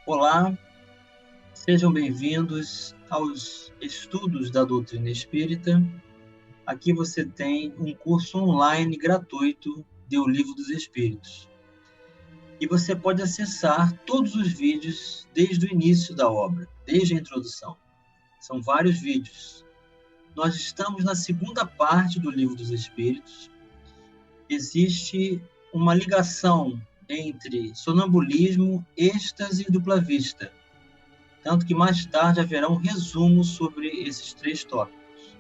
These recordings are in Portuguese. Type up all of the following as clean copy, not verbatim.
Olá, sejam bem-vindos aos estudos da doutrina espírita. Aqui você tem um curso online gratuito de O Livro dos Espíritos. E você pode acessar todos os vídeos desde o início da obra, desde a introdução. São vários vídeos. Nós estamos na segunda parte do Livro dos Espíritos. Existe uma ligação entre sonambulismo, êxtase e dupla vista. Tanto que mais tarde haverá um resumo sobre esses três tópicos.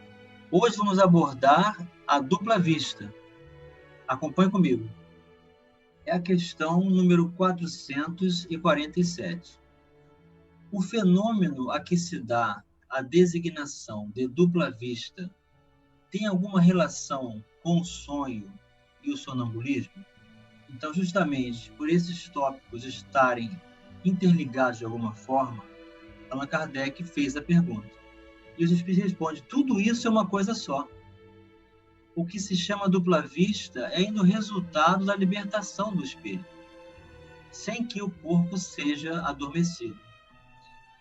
Hoje vamos abordar a dupla vista. Acompanhe comigo. É a questão número 447. O fenômeno a que se dá a designação de dupla vista tem alguma relação com o sonho e o sonambulismo? Então, justamente por esses tópicos estarem interligados de alguma forma, Allan Kardec fez a pergunta. E os espíritos respondem, tudo isso é uma coisa só. O que se chama dupla vista é ainda o resultado da libertação do espírito, sem que o corpo seja adormecido.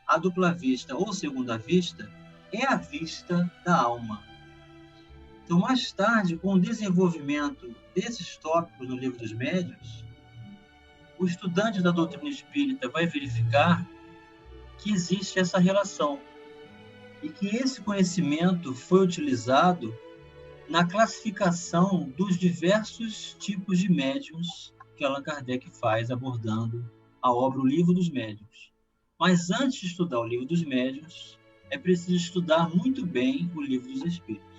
A dupla vista ou segunda vista é a vista da alma. Então, mais tarde, com o desenvolvimento desses tópicos no Livro dos Médiuns, o estudante da doutrina espírita vai verificar que existe essa relação e que esse conhecimento foi utilizado na classificação dos diversos tipos de médiuns que Allan Kardec faz abordando a obra O Livro dos Médiuns. Mas antes de estudar o Livro dos Médiuns, é preciso estudar muito bem o Livro dos Espíritos.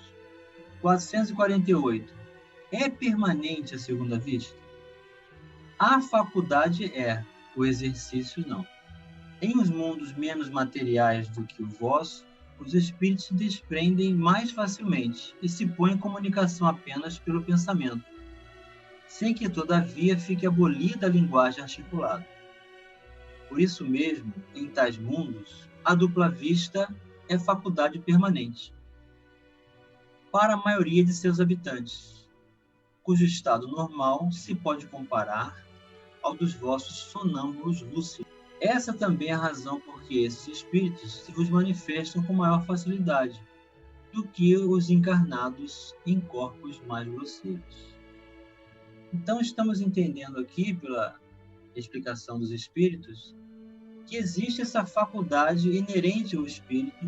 448. É permanente a segunda vista? A faculdade é, o exercício não. Em os mundos menos materiais do que o vosso, os espíritos se desprendem mais facilmente e se põem em comunicação apenas pelo pensamento, sem que, todavia, fique abolida a linguagem articulada. Por isso mesmo, em tais mundos, a dupla vista é faculdade permanente para a maioria de seus habitantes, cujo estado normal se pode comparar ao dos vossos sonâmbulos lúcidos. Essa também é a razão por que esses espíritos se vos manifestam com maior facilidade do que os encarnados em corpos mais grosseiros. Então, estamos entendendo aqui, pela explicação dos espíritos, que existe essa faculdade inerente ao espírito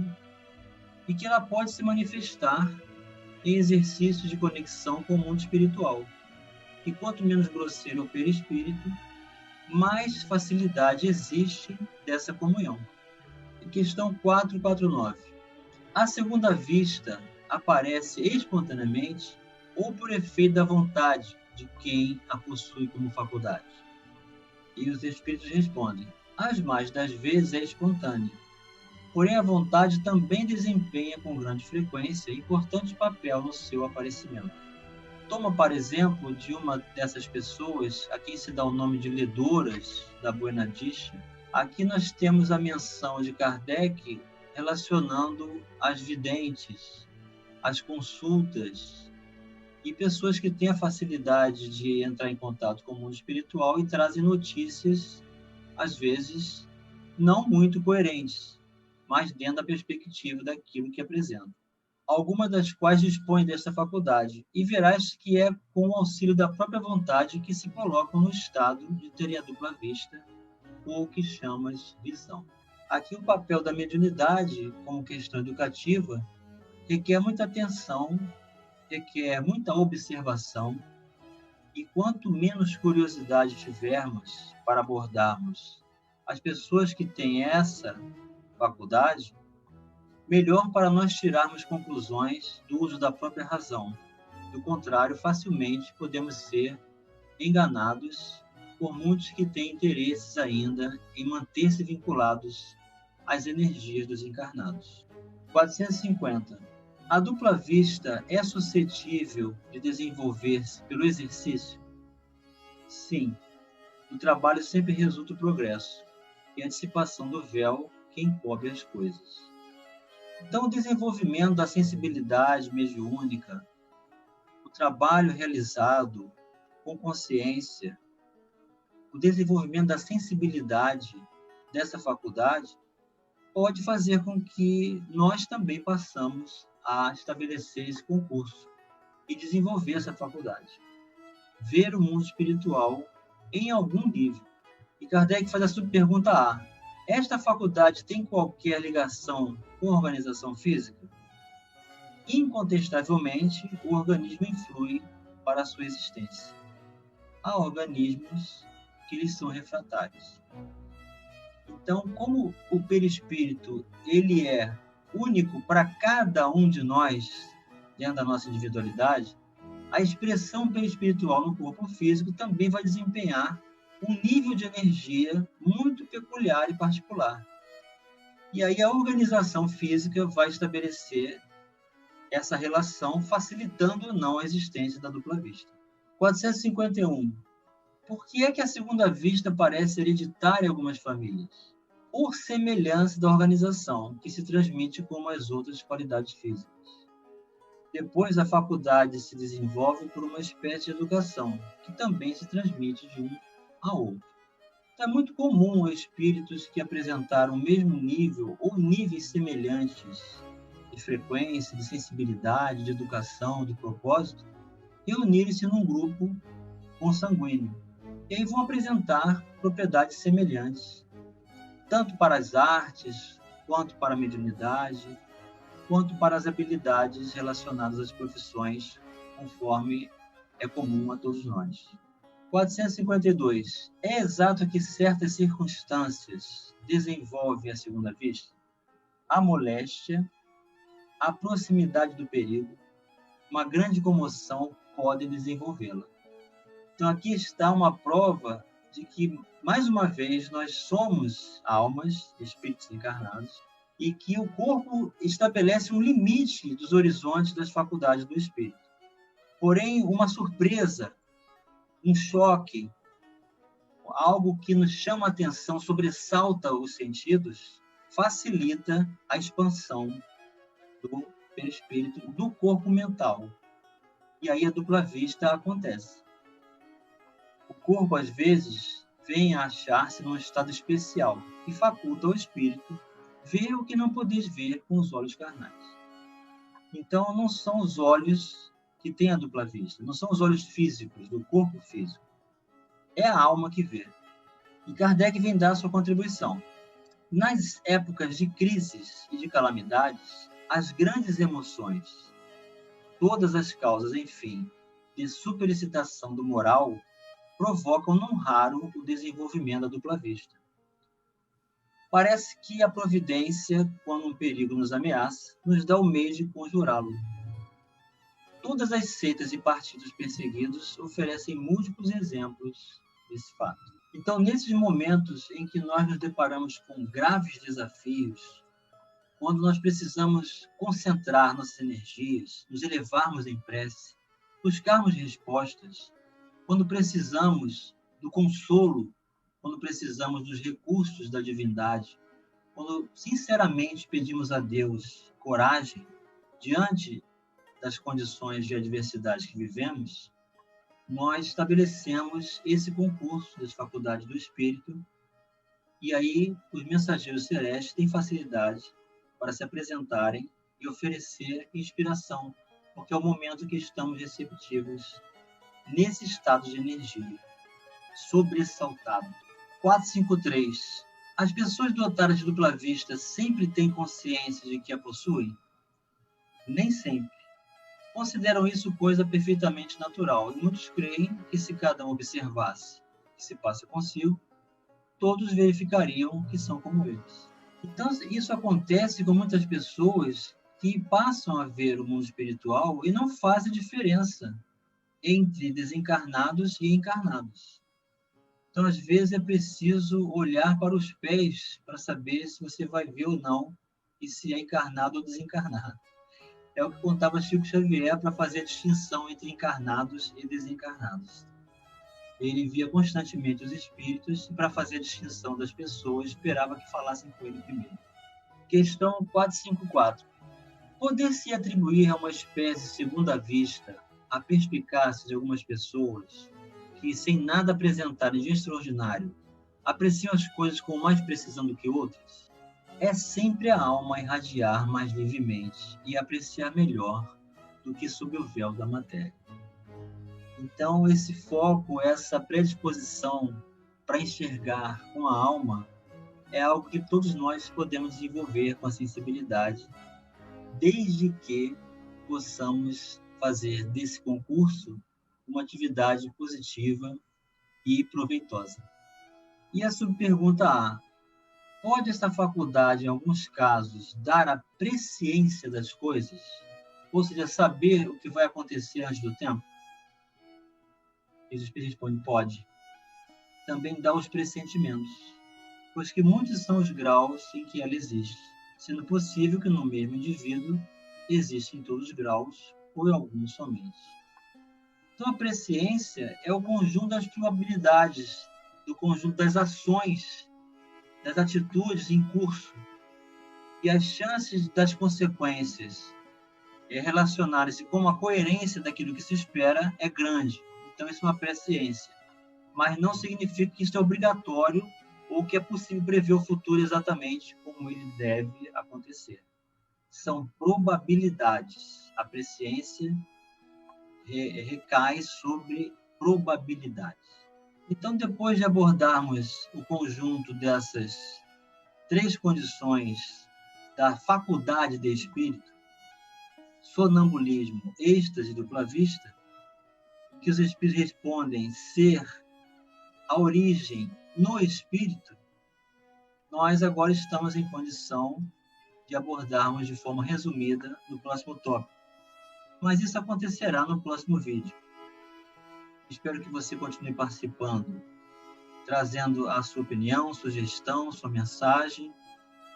e que ela pode se manifestar em exercícios de conexão com o mundo espiritual. E quanto menos grosseiro o perispírito, mais facilidade existe dessa comunhão. Questão 449. A segunda vista aparece espontaneamente ou por efeito da vontade de quem a possui como faculdade? E os espíritos respondem, as mais das vezes é espontânea. Porém, a vontade também desempenha com grande frequência importante papel no seu aparecimento. Toma, por exemplo, de uma dessas pessoas, a quem se dá o nome de ledoras da Buena Dicha. Aqui nós temos a menção de Kardec relacionando as videntes, as consultas e pessoas que têm a facilidade de entrar em contato com o mundo espiritual e trazem notícias, às vezes, não muito coerentes, mas dentro da perspectiva daquilo que apresentam. Algumas das quais dispõem desta faculdade, e verás que é com o auxílio da própria vontade que se colocam no estado de terem a dupla vista, ou o que chamas visão. Aqui o papel da mediunidade, como questão educativa, requer muita atenção, requer muita observação, e quanto menos curiosidade tivermos para abordarmos as pessoas que têm essa faculdade, melhor para nós tirarmos conclusões do uso da própria razão. Do contrário, facilmente podemos ser enganados por muitos que têm interesses ainda em manter-se vinculados às energias dos encarnados. 450. A dupla vista é suscetível de desenvolver-se pelo exercício? Sim. Do trabalho sempre resulta o progresso e a dissipação do véu que encobre as coisas. Então, o desenvolvimento da sensibilidade mediúnica, o trabalho realizado com consciência, o desenvolvimento da sensibilidade dessa faculdade pode fazer com que nós também passamos a estabelecer esse concurso e desenvolver essa faculdade. Ver o mundo espiritual em algum nível. E Kardec faz a subpergunta A. Esta faculdade tem qualquer ligação com a organização física? Incontestavelmente, o organismo influi para a sua existência. Há organismos que lhes são refratários. Então, como o perispírito ele é único para cada um de nós, dentro da nossa individualidade, a expressão perispiritual no corpo físico também vai desempenhar um nível de energia muito peculiar e particular. E aí a organização física vai estabelecer essa relação, facilitando ou não a existência da dupla vista. 451. Por que é que a segunda vista parece hereditária em algumas famílias? Por semelhança da organização, que se transmite como as outras qualidades físicas. Depois, a faculdade se desenvolve por uma espécie de educação, que também se transmite de um a outro. Então, é muito comum espíritos que apresentaram o mesmo nível ou níveis semelhantes de frequência, de sensibilidade, de educação, de propósito, reunirem-se num grupo consanguíneo. E aí vão apresentar propriedades semelhantes, tanto para as artes, quanto para a mediunidade, quanto para as habilidades relacionadas às profissões, conforme é comum a todos nós. 452. É exato que certas circunstâncias desenvolvem a segunda vista? A moléstia, a proximidade do perigo, uma grande comoção podem desenvolvê-la. Então, aqui está uma prova de que, mais uma vez, nós somos almas, espíritos encarnados, e que o corpo estabelece um limite dos horizontes das faculdades do espírito. Porém, uma surpresa, um choque, algo que nos chama a atenção, sobressalta os sentidos, facilita a expansão do perispírito, do corpo mental. E aí a dupla vista acontece. O corpo, às vezes, vem a achar-se num estado especial, que faculta ao espírito ver o que não podeis ver com os olhos carnais. Então, não são os olhos que têm a dupla vista, não são os olhos físicos, do corpo físico. É a alma que vê. E Kardec vem dar sua contribuição. Nas épocas de crises e de calamidades, as grandes emoções, todas as causas, enfim, de superexcitação do moral, provocam, não raro, o desenvolvimento da dupla vista. Parece que a providência, quando um perigo nos ameaça, nos dá o meio de conjurá-lo. Todas as seitas e partidos perseguidos oferecem múltiplos exemplos desse fato. Então, nesses momentos em que nós nos deparamos com graves desafios, quando nós precisamos concentrar nossas energias, nos elevarmos em prece, buscarmos respostas, quando precisamos do consolo, quando precisamos dos recursos da divindade, quando sinceramente pedimos a Deus coragem diante das condições de adversidade que vivemos, nós estabelecemos esse concurso das faculdades do espírito e aí os mensageiros celestes têm facilidade para se apresentarem e oferecer inspiração, porque é o momento que estamos receptivos nesse estado de energia, sobressaltado. 453. As pessoas dotadas de dupla vista sempre têm consciência de que a possuem? Nem sempre. Consideram isso coisa perfeitamente natural, e muitos creem que se cada um observasse o que se passa consigo, todos verificariam que são como eles. Então, isso acontece com muitas pessoas que passam a ver o mundo espiritual e não fazem diferença entre desencarnados e encarnados. Então, às vezes, é preciso olhar para os pés para saber se você vai ver ou não, e se é encarnado ou desencarnado. É o que contava Chico Xavier para fazer a distinção entre encarnados e desencarnados. Ele via constantemente os espíritos e, para fazer a distinção das pessoas, esperava que falassem com ele primeiro. Questão 454. Poder-se atribuir a uma espécie de segunda vista a perspicácia de algumas pessoas que, sem nada apresentarem de extraordinário, apreciam as coisas com mais precisão do que outras? É sempre a alma irradiar mais livremente e apreciar melhor do que sob o véu da matéria. Então, esse foco, essa predisposição para enxergar com a alma é algo que todos nós podemos desenvolver com a sensibilidade, desde que possamos fazer desse concurso uma atividade positiva e proveitosa. E a subpergunta A: pode essa faculdade, em alguns casos, dar a presciência das coisas? Ou seja, saber o que vai acontecer antes do tempo? E o Espírito responde: pode. Também dá os pressentimentos, pois que muitos são os graus em que ela existe, sendo possível que no mesmo indivíduo existem todos os graus, ou em alguns somente. Então, a presciência é o conjunto das probabilidades, do conjunto das ações, das atitudes em curso, e as chances das consequências relacionarem-se com a coerência daquilo que se espera é grande. Então, isso é uma presciência. Mas não significa que isso é obrigatório ou que é possível prever o futuro exatamente como ele deve acontecer. São probabilidades. A presciência recai sobre probabilidades. Então, depois de abordarmos o conjunto dessas 3 condições da faculdade de espírito, sonambulismo, êxtase e dupla vista, que os espíritos respondem ser a origem no espírito, nós agora estamos em condição de abordarmos de forma resumida no próximo tópico. Mas isso acontecerá no próximo vídeo. Espero que você continue participando, trazendo a sua opinião, sugestão, sua mensagem,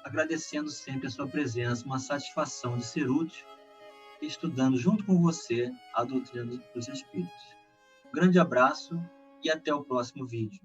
agradecendo sempre a sua presença, uma satisfação de ser útil, estudando junto com você a doutrina dos Espíritos. Um grande abraço e até o próximo vídeo.